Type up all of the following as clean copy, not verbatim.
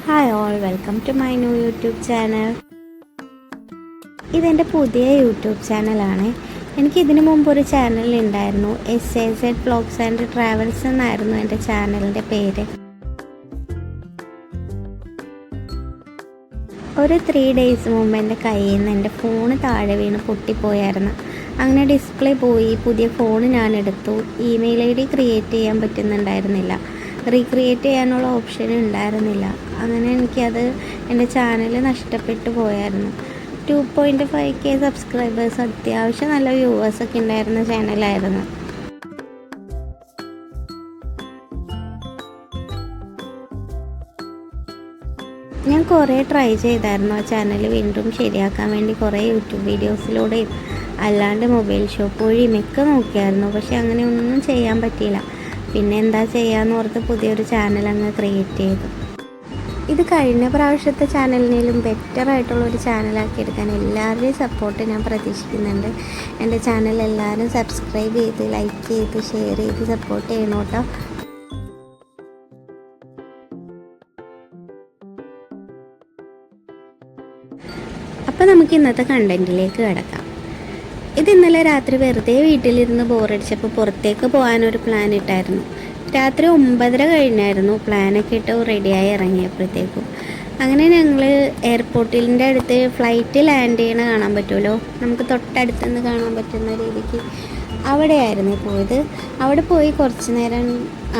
Hi all, welcome to my new YouTube channel. ഇതെൻ്റെ പുതിയ YouTube ചാനലാണ്. എനിക്ക് ഇതിനു മുമ്പ് ഒരു ചാനൽ ഉണ്ടായിരുന്നു, SAZ വ്ളോഗ്സ് ആൻഡ് ട്രാവൽസ് എന്നായിരുന്നു എൻ്റെ ചാനലിൻ്റെ പേര്. ഒരു 3 days മുമ്പ് എൻ്റെ കയ്യിൽ നിന്ന് എൻ്റെ ഫോണ് താഴെ വീണ് പൊട്ടിപ്പോയായിരുന്നു. അങ്ങനെ ഡിസ്പ്ലേ പോയി. പുതിയ ഫോൺ ഞാൻ എടുത്തു. ഇമെയിൽ ID ക്രിയേറ്റ് ചെയ്യാൻ പറ്റുന്നുണ്ടായിരുന്നില്ല, റീക്രിയേറ്റ് ചെയ്യാനുള്ള ഓപ്ഷൻ ഉണ്ടായിരുന്നില്ല. അങ്ങനെ എനിക്കത് എൻ്റെ ചാനൽ നഷ്ടപ്പെട്ടു പോയായിരുന്നു. 2.5K സബ്സ്ക്രൈബേഴ്സ്, അത്യാവശ്യം നല്ല വ്യൂവേഴ്സൊക്കെ ഉണ്ടായിരുന്ന ചാനലായിരുന്നു. ഞാൻ കുറേ ട്രൈ ചെയ്തായിരുന്നു ആ ചാനൽ വീണ്ടും ശരിയാക്കാൻ വേണ്ടി. കുറേ യൂട്യൂബ് വീഡിയോസിലൂടെയും അല്ലാണ്ട് മൊബൈൽ ഷോപ്പ് വഴിയും ഒക്കെ നോക്കിയായിരുന്നു. പക്ഷെ അങ്ങനെ ഒന്നും ചെയ്യാൻ പറ്റിയില്ല. പിന്നെ എന്താ ചെയ്യാമെന്ന് ഓർത്ത് പുതിയൊരു ചാനൽ അങ്ങ് ക്രിയേറ്റ് ചെയ്തു. ഇത് കഴിഞ്ഞ പ്രാവശ്യത്തെ ചാനലിനേലും ബെറ്ററായിട്ടുള്ളൊരു ചാനലാക്കി എടുക്കാൻ എല്ലാവരുടെയും സപ്പോർട്ട് ഞാൻ പ്രതീക്ഷിക്കുന്നുണ്ട്. എൻ്റെ ചാനൽ എല്ലാവരും സബ്സ്ക്രൈബ് ചെയ്ത്, ലൈക്ക് ചെയ്ത്, ഷെയർ ചെയ്ത് സപ്പോർട്ട് ചെയ്യണം കേട്ടോ. അപ്പോൾ നമുക്ക് ഇന്നത്തെ കണ്ടൻറ്റിലേക്ക് കിടക്കാം. ഇത് ഇന്നലെ രാത്രി വെറുതെ വീട്ടിലിരുന്ന് ബോറടിച്ചപ്പോൾ പുറത്തേക്ക് പോകാനൊരു പ്ലാൻ ഇട്ടായിരുന്നു. രാത്രി 9:30 കഴിഞ്ഞായിരുന്നു പ്ലാനൊക്കെ ഇട്ട് റെഡിയായി ഇറങ്ങിയപ്പോഴത്തേക്കും. അങ്ങനെ ഞങ്ങൾ എയർപോർട്ടിൻ്റെ അടുത്ത് ഫ്ലൈറ്റ് ലാൻഡ് ചെയ്യണ കാണാൻ പറ്റുമല്ലോ, നമുക്ക് തൊട്ടടുത്തുനിന്ന് കാണാൻ പറ്റുന്ന രീതിക്ക് അവിടെയായിരുന്നു പോയത്. അവിടെ പോയി കുറച്ച് നേരം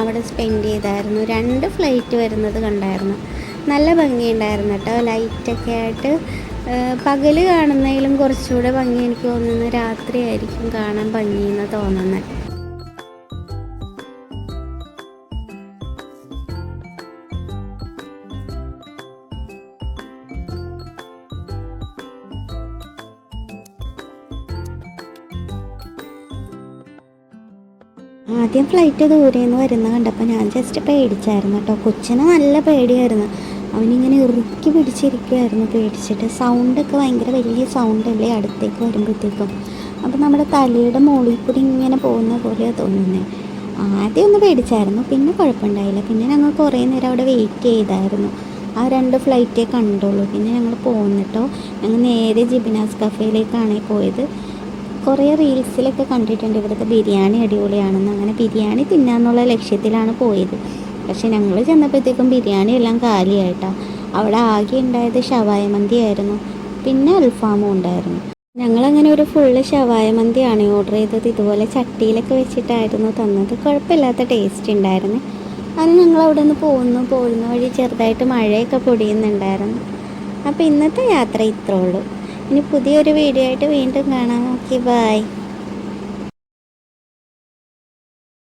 അവിടെ സ്പെൻഡ് ചെയ്തായിരുന്നു. 2 ഫ്ലൈറ്റ് വരുന്നത് കണ്ടായിരുന്നു. നല്ല ഭംഗിയുണ്ടായിരുന്നു കേട്ടോ, ലൈറ്റൊക്കെ ആയിട്ട്. പകൽ കാണുന്നതിലും കുറച്ചുകൂടെ ഭംഗി എനിക്ക് തോന്നുന്നത് രാത്രിയായിരിക്കും കാണാൻ ഭംഗിയെന്ന് തോന്നുന്നത്. ആദ്യം ഫ്ലൈറ്റ് ദൂരെ നിന്ന് വരുന്ന കണ്ടപ്പോൾ ഞാൻ ജസ്റ്റ് പേടിച്ചായിരുന്നു കേട്ടോ. കൊച്ചിന് നല്ല പേടിയായിരുന്നു. അവനിങ്ങനെ ഇറുക്കി പിടിച്ചിരിക്കുമായിരുന്നു പേടിച്ചിട്ട്. സൗണ്ടൊക്കെ ഭയങ്കര വലിയ സൗണ്ടല്ലേ അടുത്തേക്ക് വരുമ്പോഴത്തേക്കും. അപ്പോൾ നമ്മുടെ തലയുടെ മുകളിൽ കൂടി ഇങ്ങനെ പോകുന്ന പോലെയാണ് തോന്നുന്നത്. ആദ്യം ഒന്ന് പേടിച്ചായിരുന്നു, പിന്നെ കുഴപ്പമുണ്ടായില്ല. പിന്നെ ഞങ്ങൾ കുറേ നേരം അവിടെ വെയിറ്റ് ചെയ്തായിരുന്നു. ആ 2 ഫ്ലൈറ്റേ കണ്ടുള്ളൂ. പിന്നെ ഞങ്ങൾ പോന്നിട്ടോ, ഞങ്ങൾ നേരെ ജിബിനാസ് കഫേയിലേക്കാണ് പോയത്. കുറേ റീൽസിലൊക്കെ കണ്ടിട്ടുണ്ട് ഇവിടുത്തെ ബിരിയാണി അടിപൊളിയാണെന്ന്. അങ്ങനെ ബിരിയാണി തിന്നാന്നുള്ള ലക്ഷ്യത്തിലാണ് പോയത്. പക്ഷെ ഞങ്ങൾ ചെന്നപ്പോഴത്തേക്കും ബിരിയാണി എല്ലാം കാലിയായിട്ടാണ്. അവിടെ ആകെ ഉണ്ടായത് ഷവായ മന്തി ആയിരുന്നു, പിന്നെ അൽഫാമും ഉണ്ടായിരുന്നു. ഞങ്ങളങ്ങനെ ഒരു ഫുള്ള് ഷവായ മന്തിയാണ് ഓർഡർ ചെയ്തത്. ഇതുപോലെ ചട്ടിയിലൊക്കെ വെച്ചിട്ടായിരുന്നു തന്നത്. കുഴപ്പമില്ലാത്ത ടേസ്റ്റ് ഉണ്ടായിരുന്നു. അത് ഞങ്ങൾ അവിടെ നിന്ന് പോരുന്ന വഴി ചെറുതായിട്ട് മഴയൊക്കെ പൊടിയുന്നുണ്ടായിരുന്നു. അപ്പോൾ ഇന്നത്തെ യാത്ര ഇത്രേ ഉള്ളൂ. ഇനി പുതിയൊരു വീഡിയോ ആയിട്ട് വീണ്ടും കാണാം. Okay, by.